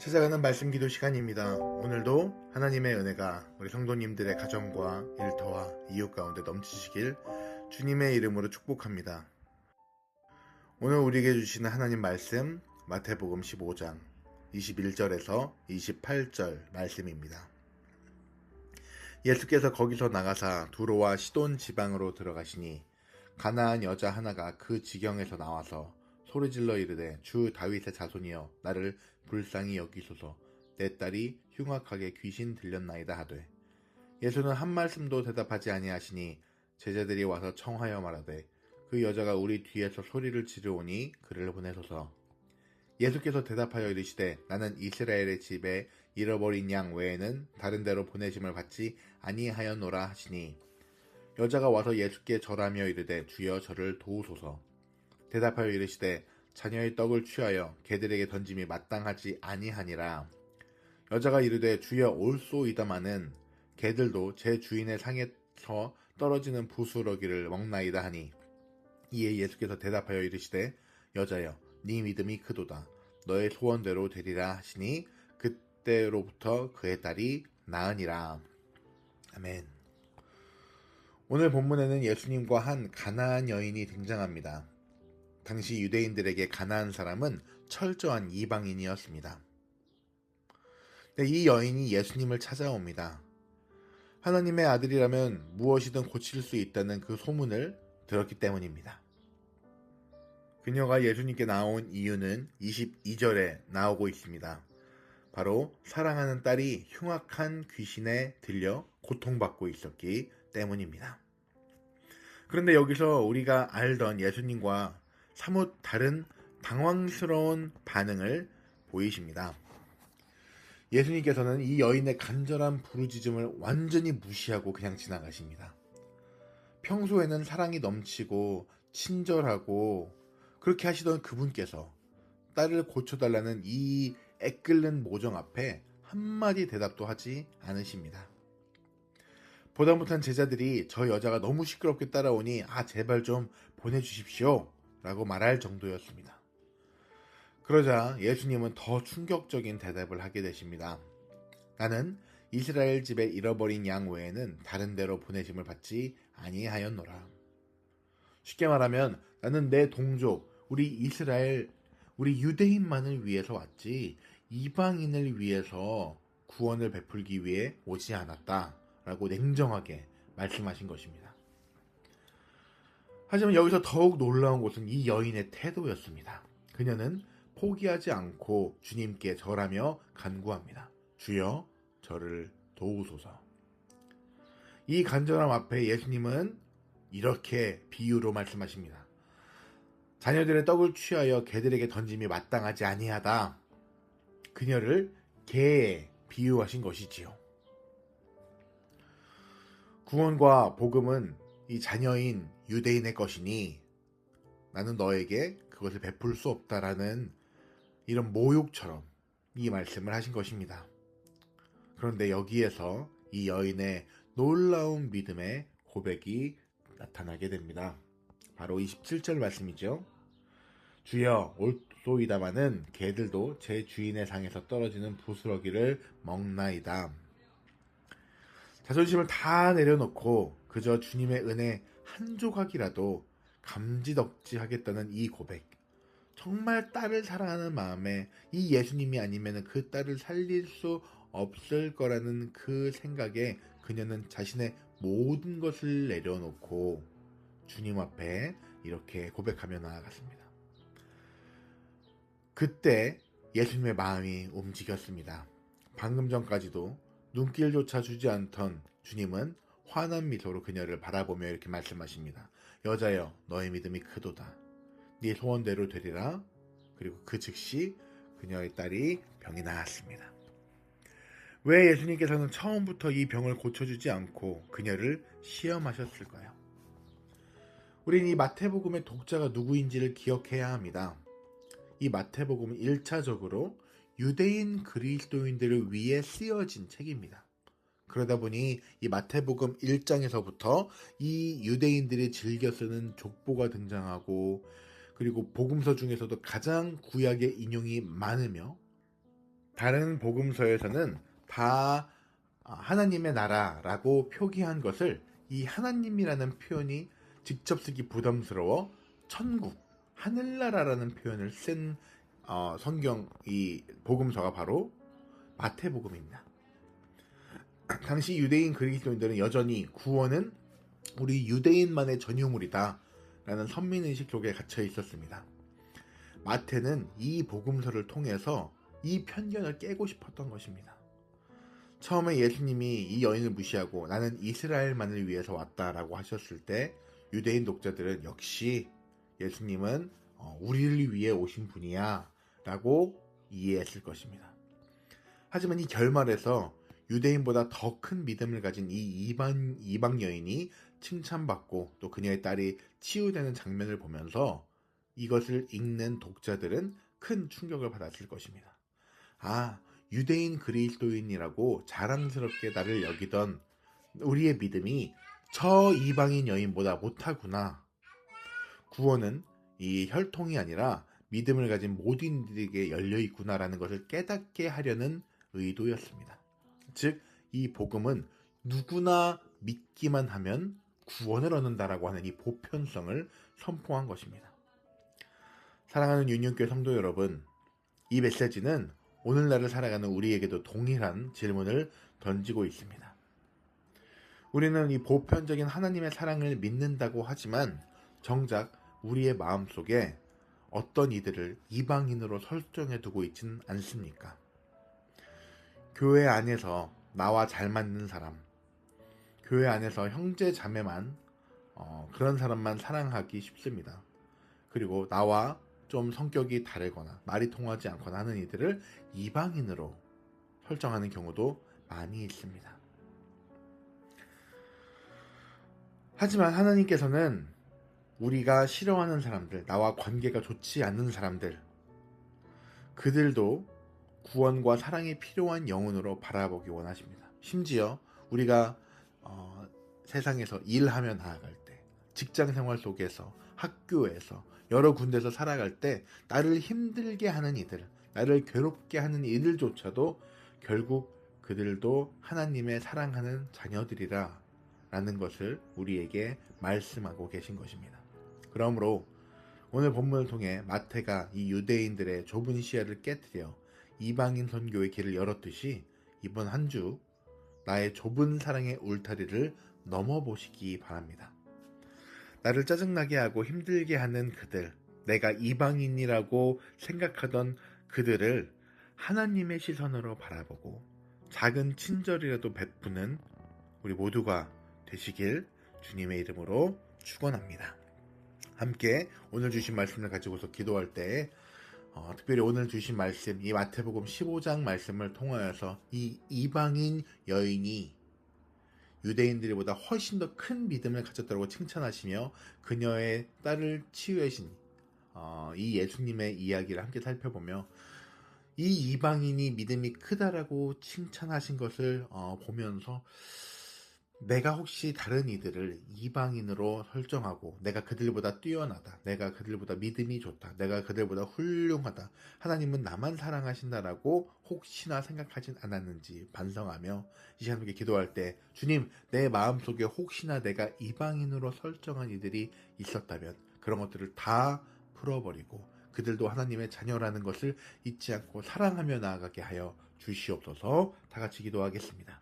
찾아가는 말씀 기도 시간입니다. 오늘도 하나님의 은혜가 우리 성도님들의 가정과 일터와 이웃 가운데 넘치시길 주님의 이름으로 축복합니다. 오늘 우리에게 주시는 하나님 말씀 마태복음 15장 21절에서 28절 말씀입니다. 예수께서 거기서 나가사 두로와 시돈 지방으로 들어가시니 가나안 여자 하나가 그 지경에서 나와서 소리질러 이르되 주 다윗의 자손이여 나를 불쌍히 여기소서 내 딸이 흉악하게 귀신 들렸나이다 하되 예수는 한 말씀도 대답하지 아니하시니 제자들이 와서 청하여 말하되 그 여자가 우리 뒤에서 소리를 지르오니 그를 보내소서. 예수께서 대답하여 이르시되 나는 이스라엘의 집에 잃어버린 양 외에는 다른 데로 보내심을 받지 아니하였노라 하시니 여자가 와서 예수께 절하며 이르되 주여 저를 도우소서. 대답하여 이르시되 자녀의 떡을 취하여 개들에게 던짐이 마땅하지 아니하니라. 여자가 이르되 주여 올소이다마는 개들도 제 주인의 상에서 떨어지는 부스러기를 먹나이다 하니 이에 예수께서 대답하여 이르시되 여자여 네 믿음이 크도다 너의 소원대로 되리라 하시니 그때로부터 그의 딸이 나으니라. 아멘. 오늘 본문에는 예수님과 한 가나안 여인이 등장합니다. 당시 유대인들에게 가나안 사람은 철저한 이방인이었습니다. 이 여인이 예수님을 찾아옵니다. 하나님의 아들이라면 무엇이든 고칠 수 있다는 그 소문을 들었기 때문입니다. 그녀가 예수님께 나온 이유는 22절에 나오고 있습니다. 바로 사랑하는 딸이 흉악한 귀신에 들려 고통받고 있었기 때문입니다. 그런데 여기서 우리가 알던 예수님과 사뭇 다른 당황스러운 반응을 보이십니다. 예수님께서는 이 여인의 간절한 부르짖음을 완전히 무시하고 그냥 지나가십니다. 평소에는 사랑이 넘치고 친절하고 그렇게 하시던 그분께서 딸을 고쳐달라는 이 애끓는 모정 앞에 한마디 대답도 하지 않으십니다. 보다 못한 제자들이 저 여자가 너무 시끄럽게 따라오니 제발 좀 보내주십시오 라고 말할 정도였습니다. 그러자 예수님은 더 충격적인 대답을 하게 되십니다. 나는 이스라엘 집에 잃어버린 양 외에는 다른 데로 보내심을 받지 아니하였노라. 쉽게 말하면 나는 내 동족, 우리 이스라엘, 우리 유대인만을 위해서 왔지 이방인을 위해서 구원을 베풀기 위해 오지 않았다 라고 냉정하게 말씀하신 것입니다. 하지만 여기서 더욱 놀라운 것은 이 여인의 태도였습니다. 그녀는 포기하지 않고 주님께 절하며 간구합니다. 주여 저를 도우소서. 이 간절함 앞에 예수님은 이렇게 비유로 말씀하십니다. 자녀들의 떡을 취하여 개들에게 던짐이 마땅하지 아니하다. 그녀를 개에 비유하신 것이지요. 구원과 복음은 이 자녀인 유대인의 것이니 나는 너에게 그것을 베풀 수 없다라는 이런 모욕처럼 이 말씀을 하신 것입니다. 그런데 여기에서 이 여인의 놀라운 믿음의 고백이 나타나게 됩니다. 바로 27절 말씀이죠. 주여 올소이다마는 개들도 제 주인의 상에서 떨어지는 부스러기를 먹나이다. 자존심을 다 내려놓고 그저 주님의 은혜 한 조각이라도 감지덕지 하겠다는 이 고백. 정말 딸을 사랑하는 마음에 이 예수님이 아니면 그 딸을 살릴 수 없을 거라는 그 생각에 그녀는 자신의 모든 것을 내려놓고 주님 앞에 이렇게 고백하며 나아갔습니다. 그때 예수님의 마음이 움직였습니다. 방금 전까지도 눈길조차 주지 않던 주님은 환한 미소로 그녀를 바라보며 이렇게 말씀하십니다. 여자여 너의 믿음이 크도다. 네 소원대로 되리라. 그리고 그 즉시 그녀의 딸이 병이 나았습니다. 왜 예수님께서는 처음부터 이 병을 고쳐주지 않고 그녀를 시험하셨을까요? 우린 이 마태복음의 독자가 누구인지를 기억해야 합니다. 이 마태복음은 1차적으로 유대인 그리스도인들을 위해 쓰여진 책입니다. 그러다 보니 이 마태복음 1장에서부터 이 유대인들이 즐겨 쓰는 족보가 등장하고 그리고 복음서 중에서도 가장 구약의 인용이 많으며 다른 복음서에서는 다 하나님의 나라라고 표기한 것을 이 하나님이라는 표현이 직접 쓰기 부담스러워 천국, 하늘나라라는 표현을 쓴 성경 이 복음서가 바로 마태복음입니다. 당시 유대인 그리스도인들은 여전히 구원은 우리 유대인만의 전유물이다 라는 선민의식 속에 갇혀 있었습니다. 마태는 이 복음서를 통해서 이 편견을 깨고 싶었던 것입니다. 처음에 예수님이 이 여인을 무시하고 나는 이스라엘만을 위해서 왔다라고 하셨을 때 유대인 독자들은 역시 예수님은 우리를 위해 오신 분이야 라고 이해했을 것입니다. 하지만 이 결말에서 유대인보다 더 큰 믿음을 가진 이 이방 여인이 칭찬받고 또 그녀의 딸이 치유되는 장면을 보면서 이것을 읽는 독자들은 큰 충격을 받았을 것입니다. 아, 유대인 그리스도인이라고 자랑스럽게 나를 여기던 우리의 믿음이 저 이방인 여인보다 못하구나. 구원은 이 혈통이 아니라 믿음을 가진 모든 이들에게 열려있구나라는 것을 깨닫게 하려는 의도였습니다. 즉, 이 복음은 누구나 믿기만 하면 구원을 얻는다라고 하는 이 보편성을 선포한 것입니다. 사랑하는 윤윤교회 성도 여러분, 이 메시지는 오늘날을 살아가는 우리에게도 동일한 질문을 던지고 있습니다. 우리는 이 보편적인 하나님의 사랑을 믿는다고 하지만 정작 우리의 마음속에 어떤 이들을 이방인으로 설정해 두고 있진 않습니까? 교회 안에서 나와 잘 맞는 사람, 교회 안에서 형제 자매만 그런 사람만 사랑하기 쉽습니다. 그리고 나와 좀 성격이 다르거나 말이 통하지 않거나 하는 이들을 이방인으로 설정하는 경우도 많이 있습니다. 하지만 하나님께서는 우리가 싫어하는 사람들, 나와 관계가 좋지 않는 사람들, 그들도 구원과 사랑이 필요한 영혼으로 바라보기 원하십니다. 심지어 우리가 세상에서 일하며 나아갈 때, 직장생활 속에서, 학교에서, 여러 군데서 살아갈 때 나를 힘들게 하는 이들, 나를 괴롭게 하는 이들조차도 결국 그들도 하나님의 사랑하는 자녀들이라 라는 것을 우리에게 말씀하고 계신 것입니다. 그러므로 오늘 본문을 통해 마태가 이 유대인들의 좁은 시야를 깨뜨려 이방인 선교의 길을 열었듯이 이번 한 주 나의 좁은 사랑의 울타리를 넘어보시기 바랍니다. 나를 짜증나게 하고 힘들게 하는 그들, 내가 이방인이라고 생각하던 그들을 하나님의 시선으로 바라보고 작은 친절이라도 베푸는 우리 모두가 되시길 주님의 이름으로 축원합니다. 함께 오늘 주신 말씀을 가지고서 기도할 때 특별히 오늘 주신 말씀, 이 마태복음 15장 말씀을 통하여서 이 이방인 여인이 유대인들보다 훨씬 더 큰 믿음을 가졌다고 칭찬하시며 그녀의 딸을 치유하신 이 예수님의 이야기를 함께 살펴보며 이 이방인이 믿음이 크다라고 칭찬하신 것을 보면서 내가 혹시 다른 이들을 이방인으로 설정하고 내가 그들보다 뛰어나다, 내가 그들보다 믿음이 좋다, 내가 그들보다 훌륭하다, 하나님은 나만 사랑하신다라고 혹시나 생각하진 않았는지 반성하며 이 시간 함께 기도할 때 주님, 내 마음속에 혹시나 내가 이방인으로 설정한 이들이 있었다면 그런 것들을 다 풀어버리고 그들도 하나님의 자녀라는 것을 잊지 않고 사랑하며 나아가게 하여 주시옵소서. 다 같이 기도하겠습니다.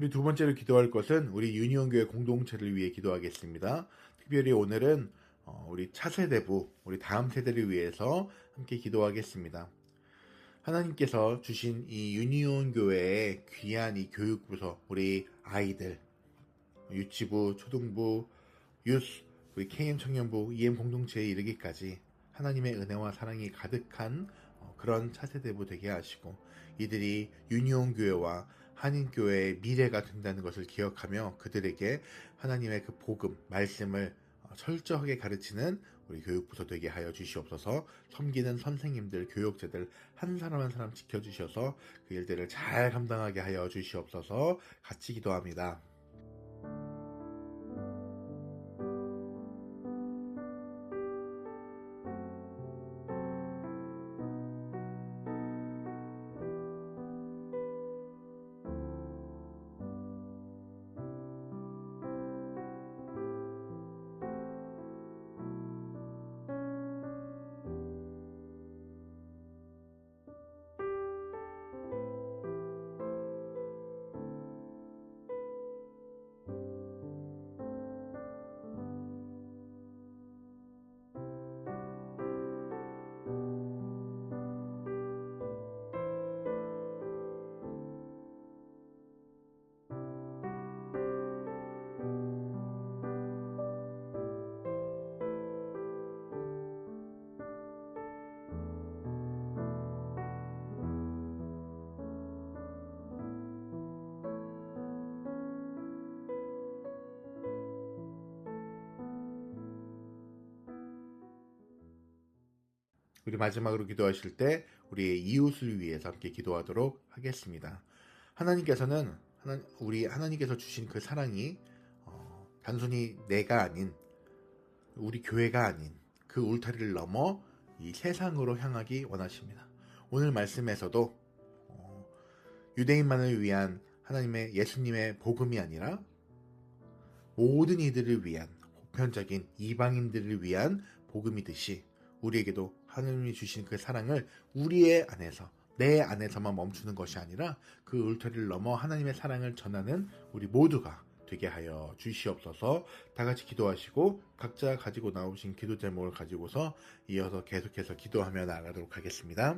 우리 두 번째로 기도할 것은 우리 유니온교회 공동체를 위해 기도하겠습니다. 특별히 오늘은 우리 차세대부, 우리 다음 세대를 위해서 함께 기도하겠습니다. 하나님께서 주신 이 유니온교회의 귀한 이 교육부서, 우리 아이들, 유치부, 초등부, 유스, 우리 KM 청년부, EM 공동체에 이르기까지 하나님의 은혜와 사랑이 가득한 그런 차세대부 되게 하시고, 이들이 유니온 교회와 한인교회의 미래가 된다는 것을 기억하며 그들에게 하나님의 그 복음, 말씀을 철저하게 가르치는 우리 교육부서 되게 하여 주시옵소서. 섬기는 선생님들, 교육자들 한 사람 한 사람 지켜주셔서 그 일들을 잘 감당하게 하여 주시옵소서. 같이 기도합니다. 우리 마지막으로 기도하실 때 우리의 이웃을 위해서 함께 기도하도록 하겠습니다. 하나님께서는 하나님께서 주신 그 사랑이 단순히 내가 아닌, 우리 교회가 아닌 그 울타리를 넘어 이 세상으로 향하기 원하십니다. 오늘 말씀에서도 유대인만을 위한 하나님의 예수님의 복음이 아니라 모든 이들을 위한 보편적인 이방인들을 위한 복음이듯이 우리에게도 하나님이 주신 그 사랑을 우리의 안에서, 내 안에서만 멈추는 것이 아니라 그 울타리를 넘어 하나님의 사랑을 전하는 우리 모두가 되게 하여 주시옵소서. 다 같이 기도하시고 각자 가지고 나오신 기도 제목을 가지고서 이어서 계속해서 기도하며 나아가도록 하겠습니다.